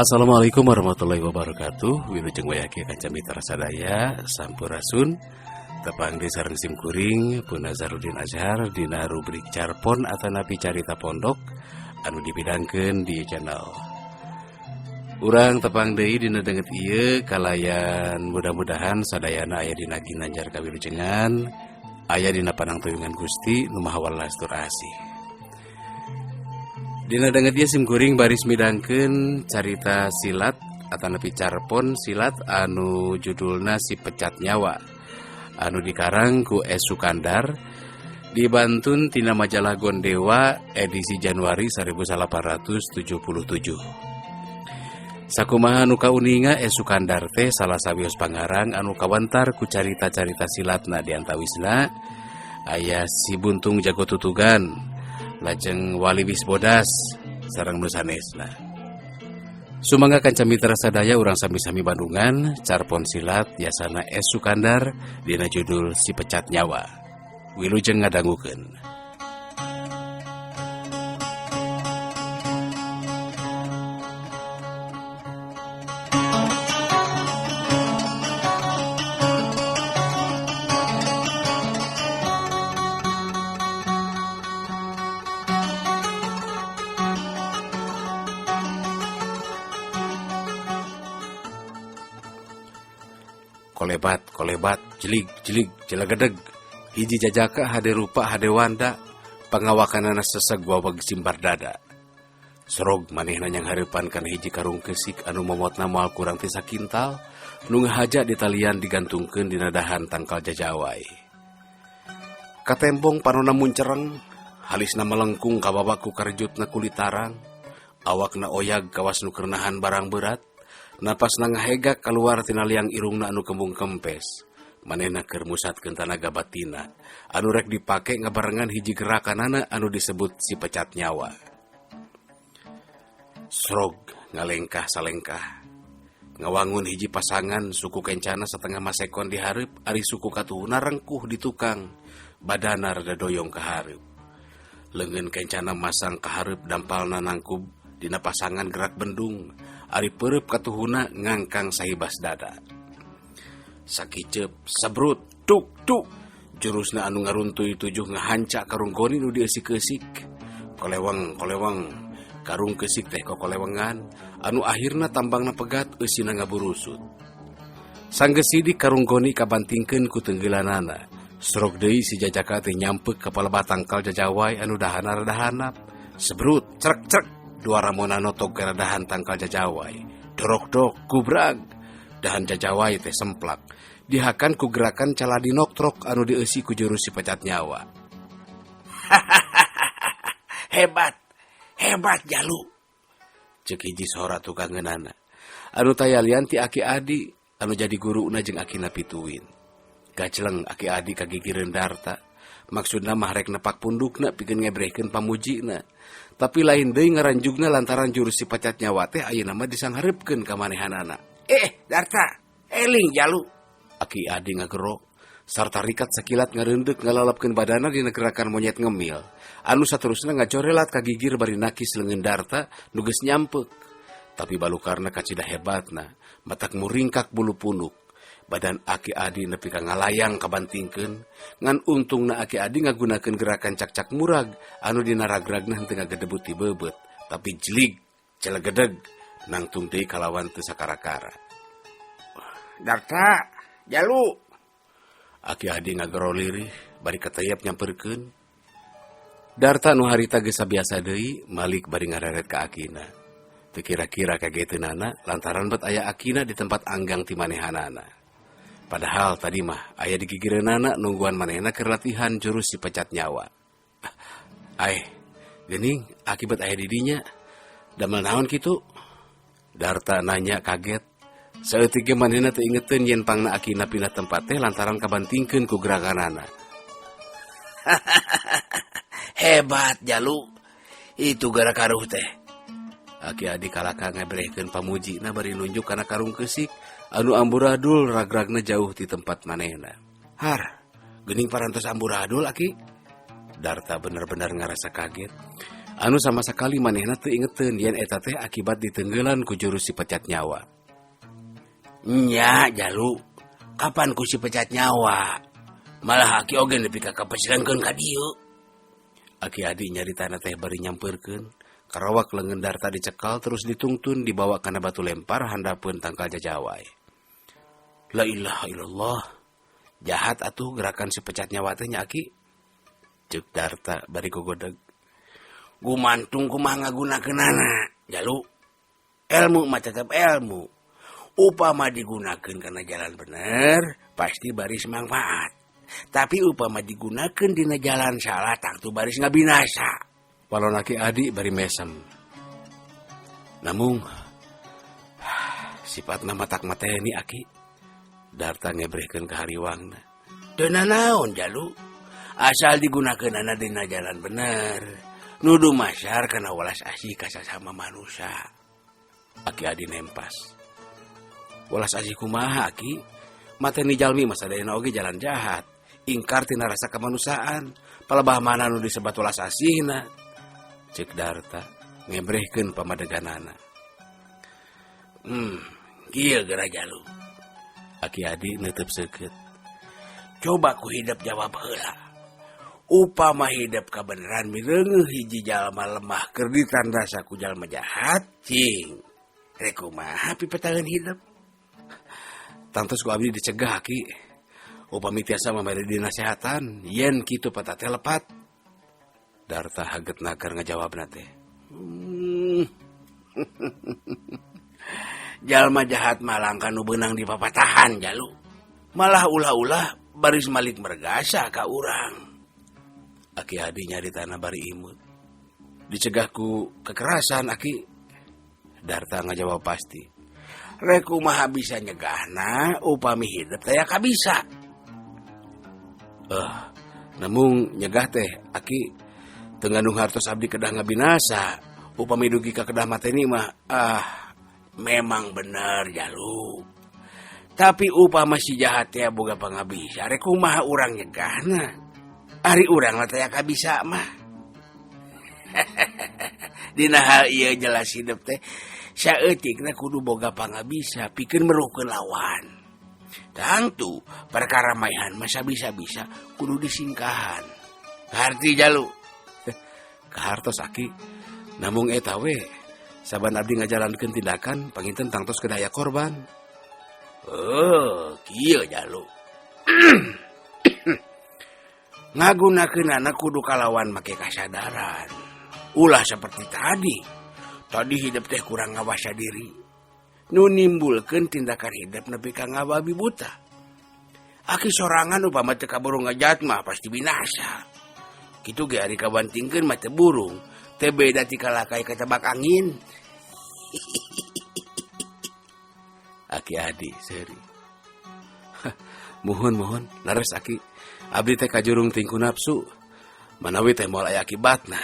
Assalamualaikum warahmatullahi wabarakatuh. Wilujeng wayaki kanca mitra sadaya sampurasun. Tepang di sareng simkuring pun Nazarudin Azhar dina rubrik Carpon atanapi carita pondok anu dibidangkeun di channel. Urang tepang deui dina deungeut ieu kalayan mudah-mudahan sadayana aya dina ginanjar kawilujengan, aya dina panangteuingan Gusti nu Maha Walastur Asih. Dina deungeut ieu simkuring baris midangkeun carita silat atanapi carpon silat anu judulna Si Pecat Nyawa anu dikarang ku S. Sukandar dibantun tina majalah Gondewa edisi Januari 1877. Sakumaha anu kauninga S. Sukandar teh salah sawios pangarang anu kawentar ku carita-carita silatna di antawisna aya Si Buntung Jago Tutugan, lajeng Wali Wisbodas sareng nu sanesna. Sumangga kanca mitra sadaya urang sami-sami Bandungan carpon silat yasana S. Sukandar dina judul Si Pecat Nyawa. Wilujeng ngadangukeun. Kolebat, jelig, jelegedeg, hiji jajaka hade rupa hade wanda, pangawakanana seseg waweg simbar dada. Serog manehna nyang hareupan kana hiji karung kesik anu momotna moal kurang ti sakintal, nu ngahaja di talian digantungkeun dina dahan tangkal jajawai. Katembong panonna muncereng, halisna melengkung kababaku karejutna kulit tarang, awakna oyag kawas nu kernahan barang berat. Napas ngahegak keluar tina liang irungna anu kembung kempes. Manehna keur musatkeun tanaga batina anu rek dipake ngabarengan hiji gerakanana anu disebut Si Pecat Nyawa. Srog ngalengkah salengkah. Ngawangun hiji pasangan suku kencana setengah masekon di hareup ari suku katuhuna rengkuh di tukang. Badana rada doyong ka hareup. Leungeun kencana masang ka hareup dampalna nangkub dina pasangan gerak bendung. Ari pereup katuhuna ngangkang sahibas dada. Sakicep, sabrut, tuk, jurusna anu ngaruntuy tujuh ngahanca karung goni nu diesik-esik. Koleweng, karung kesik teh kokolewengan, anu akhirna tambangna pegat eusina ngaburusut. Sanggeus sidik karung goni kabantingkeun ku tenggelanana. Srog deui si jajaka teh nyampeuk ka palebatan tangkal jajawai anu dahana rada hanap. Sebrut, crek. Dua ramona notok gara dahan tangkal jajawai. Dorok-dok, kubrag. Dahan jajawai teh semplak. Dihakan ku gerakan caladi noktrok anu dieusi ku jurus Si Pecat Nyawa. Hebat jalu. Ceuk hiji sora tukangeunana. Anu tayalian ti Aki Adi anu jadi guruna jeung akina pituin. Gacleng Aki Adi kagigireun Darta. Maksudna mah rek nepak pundukna pikeun ngebrehkeun pamujina. Tapi lain deui ngaranjugna lantaran jurus Si Pecat Nyawa teh ayeuna mah disangharepkeun ka manehanana. Darta, eling jalu. Aki Adi ngagero sarta rikat sakilat ngareundek ngalalapkeun badana dina gerakan monyet ngemil. Anu saterusna ngacorelat ka gigir bari nakis leungeun Darta nu geus nyampeuk. Tapi balukarna kacida hebatna, matak muringkak bulu punuk. Badan Aki Adi nepi ka ngalayang kabantingkeun, ngan untungna Aki Adi ngagunakeun gerakan cak-cak murag anu dina ragragna henteu ngagedebut ti beubet, tapi jelig, celegedeg, nangtung deui kalawan teu sakara-kara. Darta, jalu. Aki Adi ngagero lirih, bari katayap nyamperkeun. Darta nu harita geus sabiasa deui, malik bari ngareret ka akina. Teu kira-kira kageteunana lantaran bet aya akina di tempat anggang ti manehanana. Padahal tadi mah aya di gigireunana nungguan manehna keur latihan jurus Si Pecat Nyawa. Geuning akibat aya di dinya. Damel naon kitu? Darta nanya kaget. Saeutik ge manehna teu ingeteun yen pangna akina pindah tempat teh lantaran kabantingkeun ku gerakanana. Hebat jalu. Itu gara karuh teh. Aki Adi kalaka ngabrehkeun pamujina bari nunjuk kana karung kesik. Anu amburadul ragragna jauh di tempat manehna. Geuning parantos amburadul Aki. Darta bener-bener ngarasa kaget. Anu sama sekali manehna teu ingeteun yen eta teh akibat ditenggelan ku jurus si pecat nyawa. Nya, Jalu, kapan ku si pecat nyawa? Malah aki oge nepi ka kapasirankeun ka dieu. Aki Adi nyaritana teh bari nyampeurkeun, karawak leungeun Darta dicekal terus ditungtun dibawa kana batu lempar handapeun tangkal jajawai. La ilaha illallah. Jahat atuh gerakan si pecat nyawa teh nya Aki. Ceuk Darta bari gogodeg. Gumantung kumaha ngagunakeunana, Jalu. Ilmu mah tetep ilmu. Upama digunakeun kana jalan bener, pasti baris manfaat. Tapi upama digunakeun dina jalan salah, tangtu baris ngabinasa. Walon Aki Adi bari mesem. Namung sifatna matak mateni Aki. Darta ngebrehkeun ka hariwangna. Teu nanaon, Jalu. Asal digunakeunana dina jalan bener. Nudu masyar kana welas asih ka sasama manusia. Aki Adi nempas. Welas asih kumaha Aki? Mateni jalmi mah sadayana oge jalan jahat. Ingkar tina rasa kemanusiaan. Palebah mana nu disebat welas asihna. Ceuk Darta ngebrehkeun pamadeganana. Kieu geura Jalu. Aki Adi neuteub seukeut. Coba ku hidup jawab heula. Upama hidup kabeneran mireungeuh hiji jalma lemah keur ditandasa ku jalma jahat, cing. Rek kumaha pipetaheun hidup? Tangtos ku abdi dicegah Ki. Upami tiasa mamere dinasehatan, yen kitu patah teh lepat. Darta haget nagar ngajawabna teh. Jalma jahat malangka nu beunang di papatahan, Jalu. Malah ulah-ulah baris malik mergasa ka urang. Aki Adi nyaritana bari imut. Dicegah ku kekerasan Aki. Darta ngajawab pasti. Rek kumaha bisa nyegahna upami hidup teh kabisa. Namung nyegah teh Aki teu ngandung hartos abdi kedah ngabinasa. Upami dugi ka kedah mateni mah memang bener, Jalu. Tapi upama si jahat teh boga pangabisa, rek kumaha urang nyegahna? Ari urang mah teh kabisa mah. Dina hal ieu jelas hidup teh saeutikna kudu boga pangabisa pikeun meruhkeun lawan. Tangtu perkara maihan mah sabisa-bisa kudu disingkahan. Harti Jalu. Kahartos Aki. Namung eta we saban abdi ngajalankeun tindakan panginten tangtos kedaya korban. Kieu Jalu. Ngagunakeunana kudu kalawan make kasadaran. Ulah seperti tadi. Tadi hidup teh kurang ngawasa diri. Nu nimbulkeun tindakan hidup nepi ka ngababi buta. Aki sorangan upama teu kaburu ngajat mah pasti binasa. Kitu ge ari kabantingkeun mah teu burung, teu beda ti kalakai katebak angin. Aki Adi seuri. Mohon laras Aki. Abdi teh kajurung tingku nafsu. Manawi teh moal aya akibatna.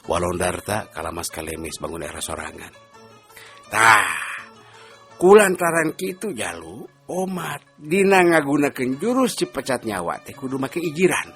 Walon Darta kalamas kalemis bangun era sorangan. Tah, kulantaran kitu Jalu, omat dina ngagunakeun jurus si pecat nyawa teh kudu make ijiran.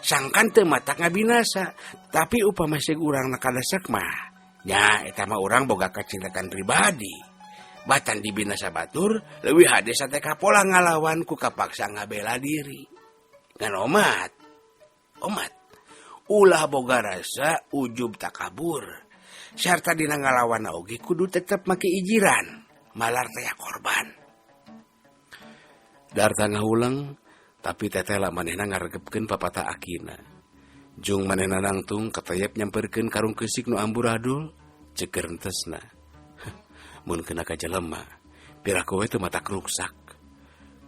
Sangkan teu matak ngabinasa, tapi upama sig urang nakadesek mah, nya eta mah urang boga kacintakan pribadi. Batan dibinasa batur, leuwih hade sate kapola ngalawan ku kapaksa ngabela diri. Ngan omat, ulah boga rasa ujub takabur. Sarta dina ngalawan oge kudu tetep make ijiran, malar taya korban. Darta ngahulang, tapi tetela manehna ngaregepkeun papata Akina. Jung manehna nangtung katayep nyamperkeun karung keusik nu amburadul, ceker entesna. Mun kena ka jelema, piraku we teu matak ruksak.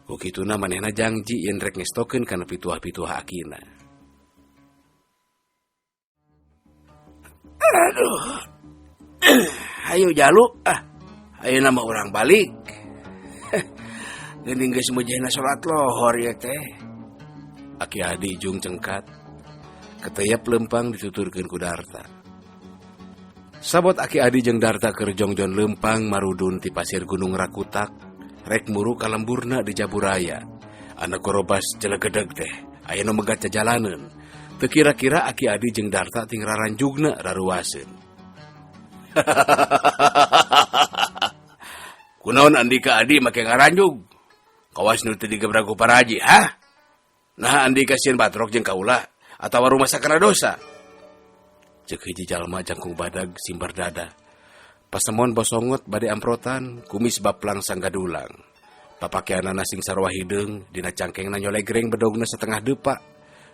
Ku kituna manehna janji yen rek ngestokeun kana pituah-pituah Akina. Aduh. Hayu Jalu, ayeuna mah urang balik. Geuning geus mujehna salat lohor ya teh. Aki Adi jung cengkat. Keteyap lempang dituturkeun ku Darta. Sabot Aki Adi jeung Darta keur jongjon lempang marudun ti pasir Gunung Rakutak, rek muru ka lemburna di Jaburaya. Anak korobas jelegedeg teh, aya nu megat jalaneun. Teu kira-kira Aki Adi jeung Darta ting raranjugna raruaseun. Kunaon Andika Adi make ngaranjug? Kawas nu teu digebrak ku paraji, ha? Nah Andika sieun batrok jeung kaula atawa rumah sakana dosa? Ceuk hiji jalma jangkung badag simbar dada. Pasemon bosongot bade amprotan, kumis baplang sanggadulang. Papakeanana sing sarua hideung, dina cangkengna nyolegreng bedogna setengah depa.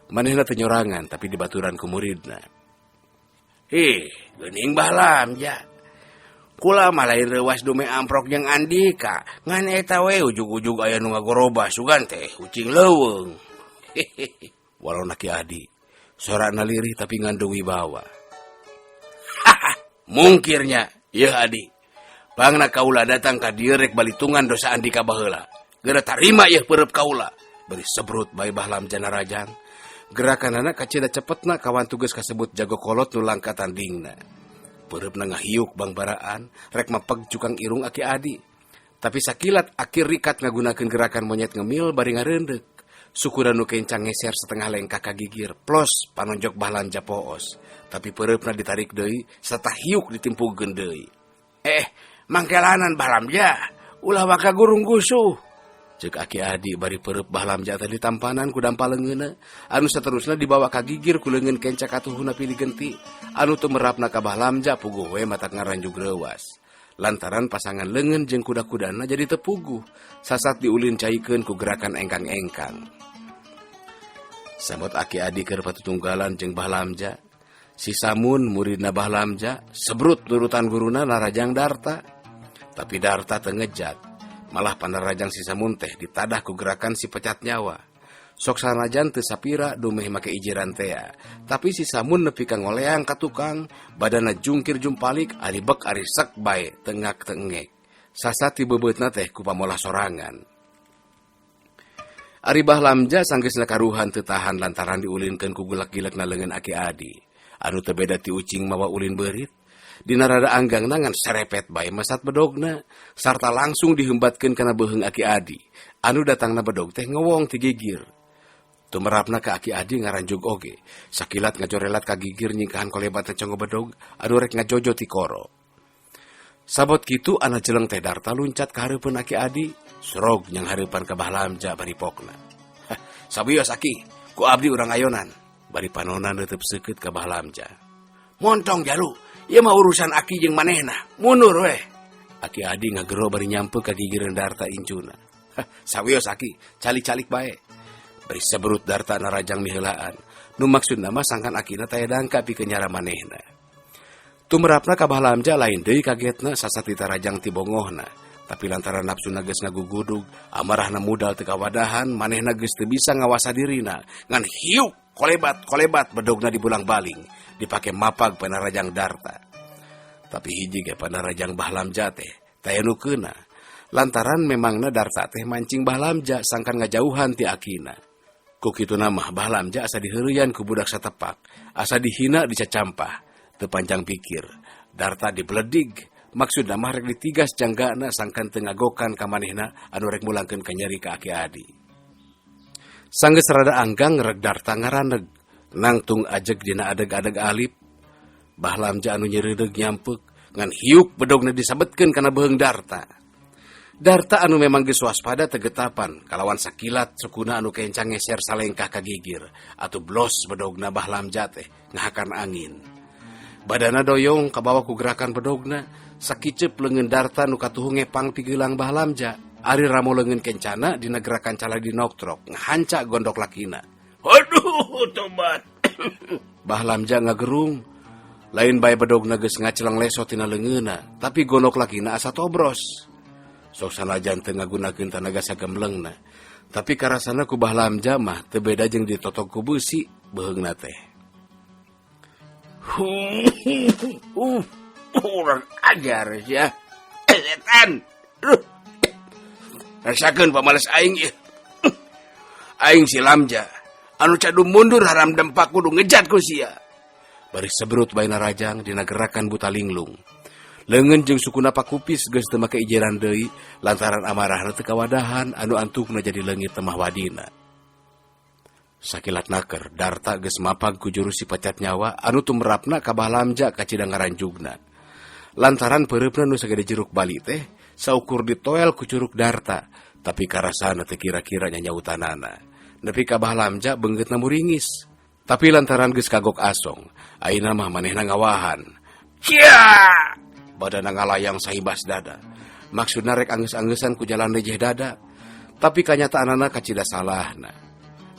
Manehna teu nyorangan tapi dibaturan ku muridna. Geuning bahlam ja. Kula mah lain reuwas dume amprok jeung Andika, ngan eta we ujug-ujug aya nu ngagoroba sugan teh ucing leuweung. Walau Aki Adi, sorana lirih tapi ngandung wibawa. Mungkirnya, yeuh Adi. Bangna kaula datang ka dieu rek balitungan dosa Andika baheula. Geura tarima yeuh peureup kaula. Beri sebrut bae bahlam jana rajang. Gerakanana kacida cepetna kawan tugas kasebut jago kolot nu langka tandingna. Peureupna ngahiuk bangbaraan, rek mapeg cukang irung Aki Adi. Tapi sakilat akhir rikat ngagunakeun gerakan monyet ngemil bari ngareundek. Sukura nu kencang ngeser setengah lengkah ka gigir, plos panonjok bahlan japoos. Tapi peureupna ditarik deui, serta hiuk ditimpugkeun deui. Mangkelanan bahlam ja, ulah waka gurung gusuh. Ceuk Aki Adi bari peureub bahlam ja teh ditampanan ku dampaleungeuna, anu saterusna dibawa ka gigir ku leungeun kencak atuhuna pilih genti, anu teu merapna ka bahlam ja puguh we matak ngaranjug reuwas. Lantaran pasangan leungeun jeung kuda-kudana jadi teu puguh, sasat diulin caikeun ku gerakan engkang-engkang. Sabot Aki Adi keur patutunggalan jeung bahlam ja, si Samun muridna bahlam ja sebrut nurutan guruna narajang Darta. Tapi Darta teu ngejat. Malah pandarajang si Samun teh ditadah ku gerakan si pecat nyawa. Sok sanajan teu sapira dumeh make ijiran tea, tapi si Samun nepi ka ngoleang ka tukang, badana jungkir jumpalik ari bek ari sek bae tengak tengek. Sasat ti bebeutna teh ku pamolah sorangan. Ari bahlam ja sanggeusna karuhan teu tahan lantaran diulinkeun ku gulak-gilekna leungeun Aki Adi. Anu teu beda ti ucing mawa ulin beurit. Dina rada anggangna ngan serepet bae mesat bedogna, sarta langsung dihembatkeun kana beuheung Aki Adi. Anu datangna bedog teh ngewong ti gigir. Tumerapna ka Aki Adi ngaranjug oge, sakilat ngajorelat ka gigir nyingkahan kolebat congo bedog, anu rek ngajojo ti koro. Sabot kitu ana jeleng teh Darta luncat ka hareupeun Aki Adi, srog nyang hareupan ka bahlam ja bari pokna. Sabios Aki, ku abdi urang ayonan, bari panonna neuteub seukeut ka bahlam ja. Montong jalu, ieu mah urusan Aki jeung manehna, mundur we. Aki Adi ngagero bari nyampe ka gigireun Darta incuna. Sawios Aki, calik-calik bae. Bari sebrut Darta narajang miheulaan. Nu maksudna mah sangkan Akina taya dangka pikeun nyara manehna. Tumerapna ka bahlam ja lain deui kagetna sasat ditarajang ti bongohna. Tapi lantaran nafsuna geus ngagugudug, amarahna mudal teu kawadahan, manehna geus teu bisa ngawasa dirina. Ngan hiuk kolebat bedogna dibulang baling, dipake mapag panarajang Darta. Tapi hiji ge panarajang bahlam ja teh taya nu keuna. Lantaran memangna Darta teh mancing bahlam ja sangkan ngajauhan ti Akina. Ku kitu mah bahlam ja asa diheureuyan ku budak satepak, asa dihina dicacampah. Teu panjang pikir, Darta dibledig, maksudna mah rek ditigas janggana sangkan teu ngagokan ka manehna anu rek mulangkeun ka nyeri ka Aki Adi. Sanggeus rada anggang rek Darta ngaraneg, nangtung ajeg dina adeg-adeg alip. Bahlam ja anu nyeureudeg nyampuk, ngan hiuk bedogna disabetkeun kana beuheung Darta. Darta anu memang geus waspada tegetapan kalawan sakilat sukuna anu kencang ngeser salengkah ka gigir, atuh blos bedogna bahlam ja teh ngahakan angin. Badana doyong kabawa ku gerakan bedogna, sakicep leungeun Darta nu katuhu ngepang pigeulang bahlam ja. Ari ramo leungeun kencana dina gerakan caladi noktrok, ngahanca gondok lakina. Aduh, tobat. Bahlam ja ngagerung. Lain bae bedogna geus ngaceleng leso tina leungeunna, tapi gondok lakina asa tobros. Sok sanajan teu ngagunakeun tanaga sagemlengna, tapi karasana ku bahlam ja mah teu beda jeung ditotok ku beusi beuheungna teh. Urang ajar ya. Setan. Rasakeun pamales aing ieu. Aing si Lamja, anu cadu mundur haram dempak kudu ngejat ku sia. Bari sebrut bae narajang dina gerakan buta linglung. Leungeun jeung sukuna pakupis geus teu make ijeran deui lantaran amarahna teu kawadahan anu antukna jadi leungit teu mah wadina. Sakilat naker, Darta geus mapag ku jurus si pecat nyawa anu tumrapna ka Bahlamja ka cidang ngaranjugna. Lantaran peureupna nu sagede jeruk bali teh saukur ditoel ku curug Darta, tapi karasana teu kira-kira nyanyautanana. Nepi ka Bahlamja beungeutna muringis. Tapi lantaran geus kagok asong, ayeuna mah manehna ngawahan. Cia! Badana ngalayang sahibas dada. Maksudna rek anggeus-anggesan ku jalan lejeh dada. Tapi kanyataanana kacida salahna.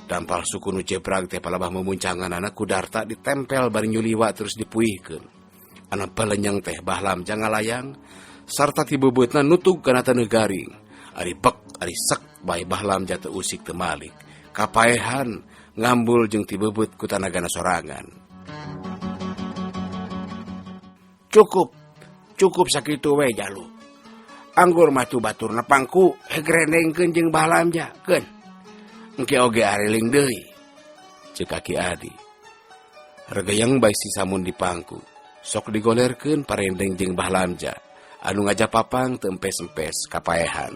Dampal suku nu jebrag teh palabah memuncanganana ku Darta ditempel bari nyuliwa terus dipuihkeun. Anu balenyang teh Bahlamja ngalayang sarta ti bebeutna nutug kana taneuh garing. Ari bek ari sek bae Bahlamja teu usik teu malik. Kapaehan ngambul jeung ti bebeut ku tanagana sorangan. Cukup sakitu we Jalu. Anggur mah tu baturna pangku hegrendengkeun jeung Bahlamja keun. Engke oge areling deui, ceuk Aki Adi. Regayang bae si samun di pangku, sok digolerkeun parendeng jeung Bahlamja, anu ngajapapang teu empes-empes kapaehan.